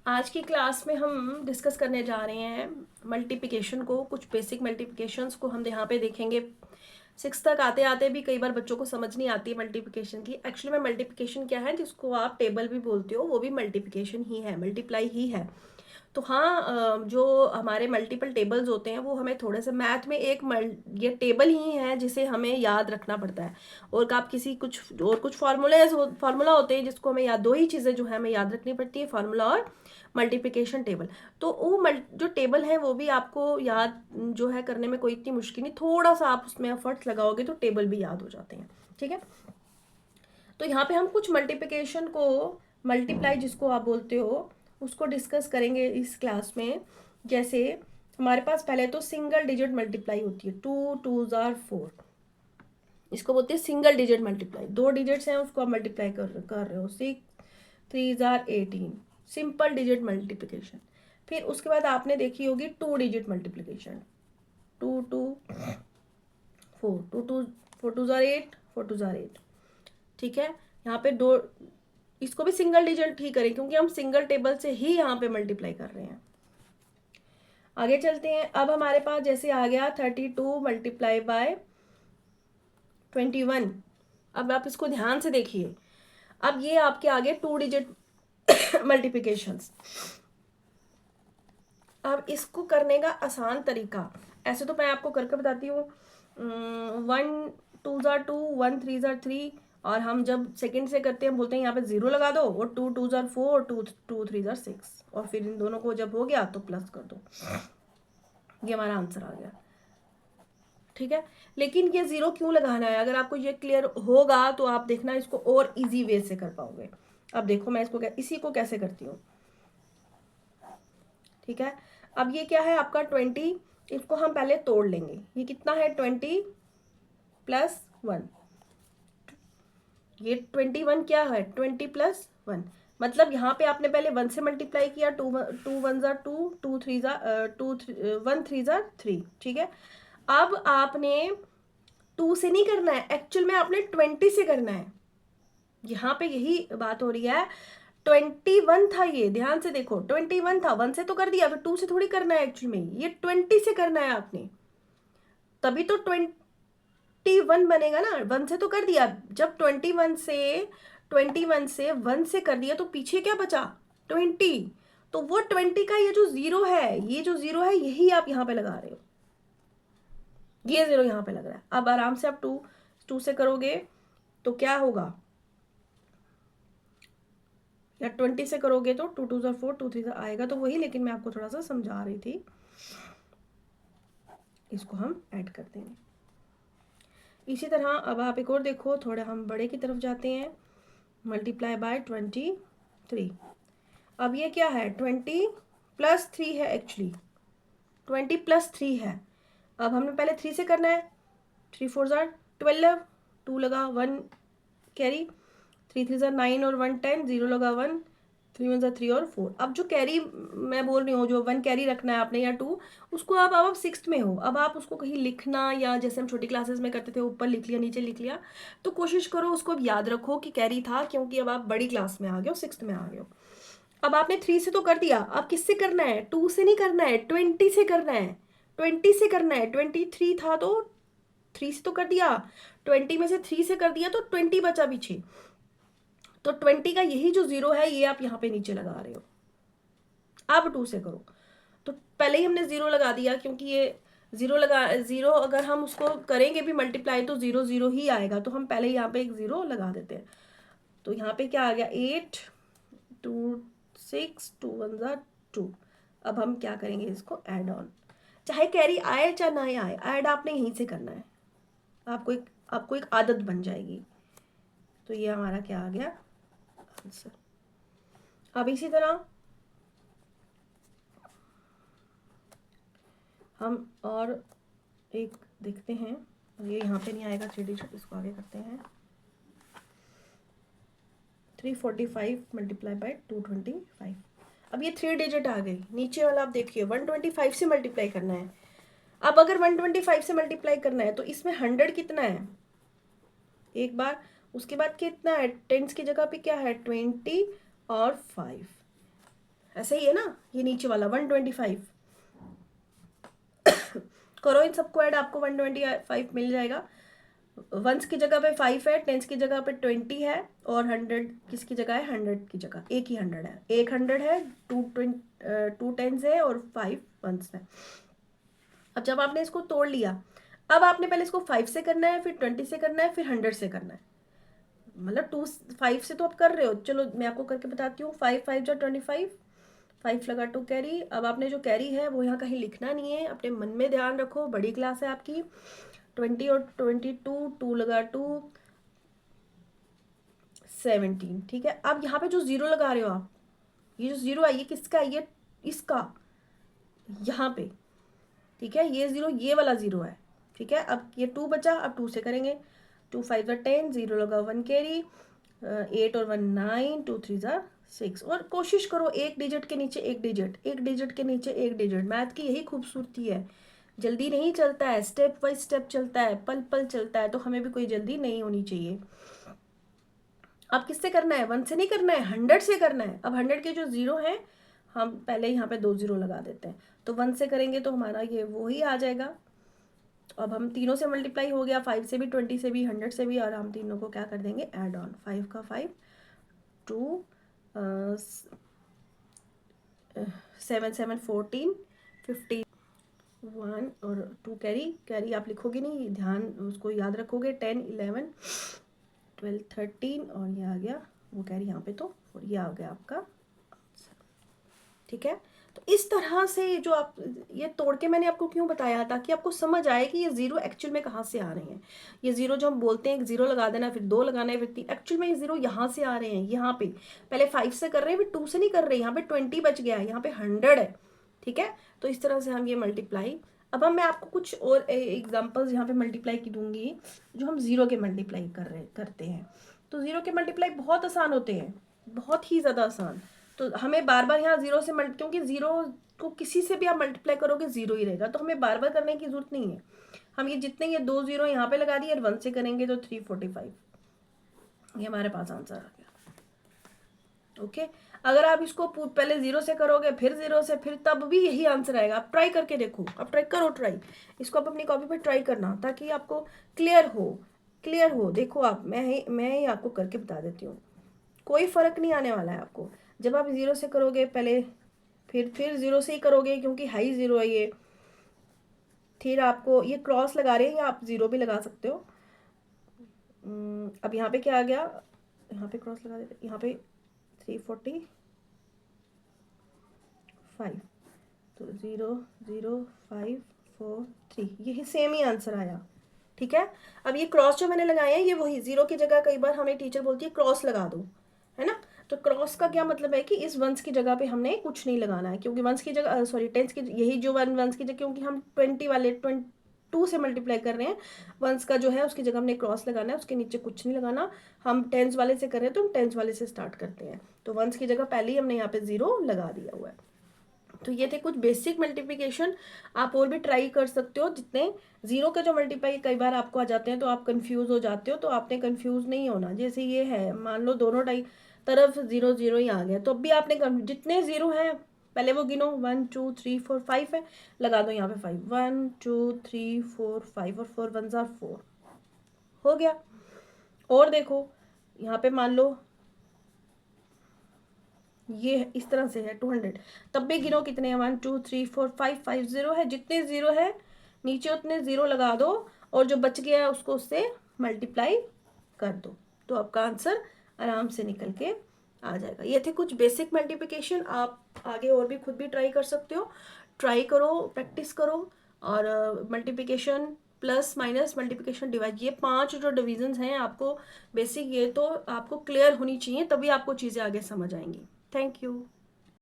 आज की क्लास में हम डिस्कस करने जा रहे हैं मल्टीप्लिकेशन को। कुछ बेसिक मल्टीप्लिकेशंस को हम यहाँ पे देखेंगे। सिक्स तक आते आते भी कई बार बच्चों को समझ नहीं आती मल्टीप्लिकेशन की। एक्चुअली में मल्टीप्लिकेशन क्या है, जिसको आप टेबल भी बोलते हो, वो भी मल्टीप्लिकेशन ही है, मल्टीप्लाई ही है। तो हाँ, जो हमारे मल्टीपल टेबल्स होते हैं वो हमें थोड़े से मैथ में ये टेबल ही है जिसे हमें याद रखना पड़ता है। और आप किसी कुछ फार्मूला होते हैं जिसको हमें याद, दो ही चीज़ें जो है हमें याद रखनी पड़ती है, फार्मूला और मल्टीप्लिकेशन टेबल। तो वो जो टेबल है वो भी आपको याद जो है करने में कोई इतनी मुश्किल नहीं, थोड़ा सा आप उसमें एफर्ट्स लगाओगे तो टेबल भी याद हो जाते हैं। ठीक है, तो यहाँ पे हम कुछ मल्टीप्लिकेशन को, मल्टीप्लाई जिसको आप बोलते हो, उसको डिस्कस करेंगे इस क्लास में। जैसे हमारे पास पहले तो सिंगल डिजिट मल्टीप्लाई होती है, 2 2 4, इसको बोलते हैं सिंगल डिजिट मल्टीप्लाई। दो डिजिट्स हैं उसको आप मल्टीप्लाई कर रहे हो, 6 3 18, सिंपल डिजिट मल्टीप्लिकेशन। फिर उसके बाद आपने देखी होगी टू डिजिट मल्टीप्लिकेशन, 2 2 4, 4 2 8, 4 2 8। ठीक है, यहाँ पे दो, इसको भी सिंगल डिजिट ही करें क्योंकि हम सिंगल टेबल से ही यहाँ पे मल्टीप्लाई कर रहे हैं। आगे चलते हैं। अब हमारे पास जैसे आ गया 32 मल्टीप्लाई बाय 21। अब आप इसको ध्यान से देखिए, अब ये आपके आगे टू डिजिट मल्टीप्लिकेशंस। अब इसको करने का आसान तरीका, ऐसे तो मैं आपको करके बताती हूँ, 1 2 2, 1 3 3, और हम जब सेकंड से करते हैं बोलते हैं यहाँ पे 0 लगा दो, और 2 2 4 और 2 2 3 6, और फिर इन दोनों को जब हो गया तो प्लस कर दो, ये हमारा आंसर आ गया। ठीक है, लेकिन ये 0 क्यों लगाना है, अगर आपको ये क्लियर होगा तो आप देखना इसको और इजी वे से कर पाओगे। अब देखो मैं इसको इसी को कैसे करती हूँ। ठीक है, अब ये क्या है आपका 20, इसको हम पहले तोड़ लेंगे। ये कितना है, 20 प्लस 1, ये 21 क्या है, 20 प्लस 1। मतलब यहाँ पे आपने पहले 1 से मल्टीप्लाई किया, 2 1 2, 2 3 1 3 3। अब आपने 2 से नहीं करना है, एक्चुअल में आपने 20 से करना है। यहाँ पे यही बात हो रही है। 21 था, ये ध्यान से देखो, 21 था, 1 से तो कर दिया, फिर 2 से थोड़ी करना है, एक्चुअल में ये 20 से करना है आपने, तभी तो 21 बनेगा ना। 1 से तो कर दिया, जब 21 से 1 से कर दिया तो पीछे क्या बचा, 20। तो वो 20 का ये जो 0 है, ये जो 0 है यही आप यहाँ पे लगा रहे हो, ये 0 यहाँ पे लग रहा है। अब आराम से आप 2 से करोगे तो क्या होगा, या 20 से करोगे तो 2 2 4, 2 3 आएगा, तो वही, लेकिन मैं आपको थोड़ा सा समझा रही थी। इसको हम ऐड करते हैं इसी तरह। अब आप एक और देखो, थोड़ा हम बड़े की तरफ जाते हैं, मल्टीप्लाई बाय 23। अब ये क्या है, 20 + 3 है, एक्चुअली 20 + 3 है। अब हमने पहले 3 से करना है, 3 4 12, 2 लगा, 1 कैरी, 3 3 9 और 1 10, 0 लगा, 1 3 1 3 और 4। अब जो कैरी मैं बोल रही हूँ, जो 1 कैरी रखना है आपने या 2, उसको अब सिक्स्थ में हो, अब आप उसको कहीं लिखना, या जैसे हम छोटी क्लासेस में करते थे ऊपर लिख लिया नीचे लिख लिया, तो कोशिश करो उसको अब याद रखो कि कैरी था, क्योंकि अब आप बड़ी क्लास में आ गए हो, सिक्स्थ में आ गए हो। अब आपने 3 से तो कर दिया, अब किससे करना है, 2 से नहीं करना है, 20 से करना है, 20 से करना है। 23 था तो 3 से तो कर दिया, 20 में से 3 से कर दिया तो 20 बचा पीछे, तो 20 का यही जो 0 है ये आप यहाँ पे नीचे लगा रहे हो। अब 2 से करो तो पहले ही हमने 0 लगा दिया, क्योंकि ये 0 अगर हम उसको करेंगे भी मल्टीप्लाई तो 0 0 ही आएगा, तो हम पहले यहाँ पे एक 0 लगा देते हैं। तो यहाँ पे क्या आ गया, 8 2 6 2 1 2। अब हम क्या करेंगे, इसको ऐड ऑन, चाहे कैरी आए चाहे ना आए, ऐड आपने यहीं से करना है, आपको एक आदत बन जाएगी। तो ये हमारा क्या आ गया आंसर। अब इसी तरह हम और एक देखते हैं, ये यहाँ पे नहीं आएगा 3 डिजिट, इसको आगे करते हैं। 345 मल्टीप्लाई बाय 225। अब ये 3 डिजिट आ गई, नीचे वाला आप देखिए 125 से मल्टीप्लाई करना है। अब अगर 125 से मल्टीप्लाई करना है तो इसमें 100 कितना है, एक बार, उसके बाद कितना है, टेंस की जगह पे क्या है, 20 और 5। ऐसे ही है ना, ये नीचे वाला 125 करो इन सबको ऐड, आपको 125 मिल जाएगा। वंस की जगह पे 5 है, टेंस की जगह पे 20 है, और 100 किसकी जगह है, 100 की जगह एक ही 100 है, एक 100 है, 2 टेंस है और 5 वंस है। अब जब आपने इसको तोड़ लिया, अब आपने पहले इसको 5 से करना है, फिर 20 से करना है, फिर 100 से करना है। मतलब 5 से तो आप कर रहे हो, चलो मैं आपको करके बताती हूँ। 5 5 जो 25, 5 लगा 2 कैरी। अब आपने जो कैरी है वो यहाँ कहीं लिखना नहीं है, अपने मन में ध्यान रखो, बड़ी क्लास है आपकी। 20 और 22, 2 लगा 2, 17, ठीक है। अब यहाँ पे जो जीरो लगा रहे हो आप, ये जो जीरो है ये किसका है, ये इसका, यहाँ पे, ठीक है, ये जीरो ये वाला जीरो है, ठीक है। अब ये 2 बचा, अब 2 से करेंगे। 2 5 10, जीरो लगा 1 कैरी, 8 और 1 9, 2 3 6। और कोशिश करो एक डिजिट के नीचे एक डिजिट, एक डिजिट के नीचे एक डिजिट। मैथ की यही खूबसूरती है, जल्दी नहीं चलता है, स्टेप बाय स्टेप चलता है, पल पल चलता है, तो हमें भी कोई जल्दी नहीं होनी चाहिए। अब किससे करना है, 1 से नहीं करना है, 100 से करना है। अब 100 के जो जीरो हैं, हम पहले यहाँ पे 2 जीरो लगा देते हैं, तो 1 से करेंगे तो हमारा ये वो ही आ जाएगा। अब हम तीनों से मल्टीप्लाई हो गया, 5 से भी, 20 से भी, 100 से भी, और हम तीनों को क्या कर देंगे, ऐड ऑन। 5 का 5, 2 7 7 14, 15 1 और 2 कैरी, कैरी आप लिखोगे नहीं, ध्यान उसको याद रखोगे। 10 11 12 13, और ये आ गया वो कैरी यहाँ पे, तो ये आ गया आपका, ठीक है। तो इस तरह से जो आप ये तोड़ के मैंने आपको क्यों बताया, ताकि आपको समझ आए कि ये जीरो एक्चुअल में कहाँ से आ रहे हैं। ये जीरो जो हम बोलते हैं, एक जीरो लगा देना, फिर 2 लगाना है, फिर 3, एक्चुअल में ये जीरो यहाँ से आ रहे हैं। यहाँ पे पहले 5 से कर रहे हैं, फिर 2 से नहीं कर रहे, यहाँ पे 20 बच गया है, यहाँ पे 100 है, ठीक है। तो इस तरह से हम ये मल्टीप्लाई, अब मैं आपको कुछ और एग्जाम्पल्स यहाँ पे मल्टीप्लाई की दूंगी, जो हम जीरो के मल्टीप्लाई करते हैं। तो जीरो के मल्टीप्लाई बहुत आसान होते हैं, बहुत ही ज़्यादा आसान। तो हमें बार बार यहाँ जीरो से क्योंकि जीरो को किसी से भी आप मल्टीप्लाई करोगे जीरो ही रहेगा, तो हमें बार बार करने की जरूरत नहीं है। हम ये जितने ये 2 जीरो यहाँ पे लगा दिए, और 1 से करेंगे तो 345, ये हमारे पास आंसर आ गया। ओके, अगर आप इसको पहले जीरो से करोगे, फिर जीरो से, फिर तब भी यही आंसर आएगा। आप ट्राई करके देखो, आप ट्राई करो, ट्राई इसको आप अपनी कॉपी पर ट्राई करना, ताकि आपको क्लियर हो, क्लियर हो। देखो आप, मैं ही आपको करके बता देती हूँ, कोई फर्क नहीं आने वाला है आपको। जब आप जीरो से करोगे पहले, फिर जीरो से ही करोगे, क्योंकि हाई जीरो है ये। फिर आपको ये क्रॉस लगा रहे हैं, या आप जीरो भी लगा सकते हो। अब यहाँ पे क्या आ गया, यहाँ पे क्रॉस लगा देते, यहाँ पे 345, तो 0 0 5 4 3, यही सेम ही आंसर आया, ठीक है। अब ये क्रॉस जो मैंने लगाए हैं, ये वही जीरो की जगह कई बार हमें टीचर बोलती है क्रॉस लगा दो, है ना। तो क्रॉस का क्या मतलब है कि इस वंस की जगह पे हमने कुछ नहीं लगाना है, क्योंकि वंस की जगह, सॉरी टेंस की, यही जो वंस की जगह, क्योंकि हम 20 वाले 2 से मल्टीप्लाई कर रहे हैं, वंस का जो है उसकी जगह हमने क्रॉस लगाना है, उसके नीचे कुछ नहीं लगाना। हम टेंस वाले से कर रहे हैं, तो हम टेंस वाले से स्टार्ट करते हैं, तो वंस की जगह पहले ही हमने यहाँ पे जीरो लगा दिया हुआ है। तो ये थे कुछ बेसिक मल्टीप्लिकेशन, आप और भी ट्राई कर सकते हो। जितने जीरो के जो मल्टीप्लाई कई बार आपको आ जाते हैं तो आप कंफ्यूज हो जाते हो, तो आपने कंफ्यूज नहीं होना। जैसे ये है, मान लो दोनों तरफ 0 0 ही आ गया, तो अब भी आपने जितने जीरो हैं पहले वो गिनो, 1 2 3 4 5 है, लगा दो यहाँ पे 5, 1 2 3 4 5, और 4 1 4 हो गया। और देखो यहाँ पे मान लो ये इस तरह से है 200, तब भी गिनो कितने हैं, 1 2 3 4 5, 5 जीरो है, जितने जीरो है नीचे उतने जीरो लगा दो, और जो बच गया है उसको उससे मल्टीप्लाई कर दो, तो आपका आंसर आराम से निकल के आ जाएगा। ये थे कुछ बेसिक मल्टीप्लिकेशन, आप आगे और भी खुद भी ट्राई कर सकते हो, ट्राई करो, प्रैक्टिस करो। और multiplication, plus minus, multiplication, divide, ये 5 जो डिविजन्स हैं आपको बेसिक, ये तो आपको क्लियर होनी चाहिए, तभी आपको चीज़ें आगे समझ आएंगी। Thank you.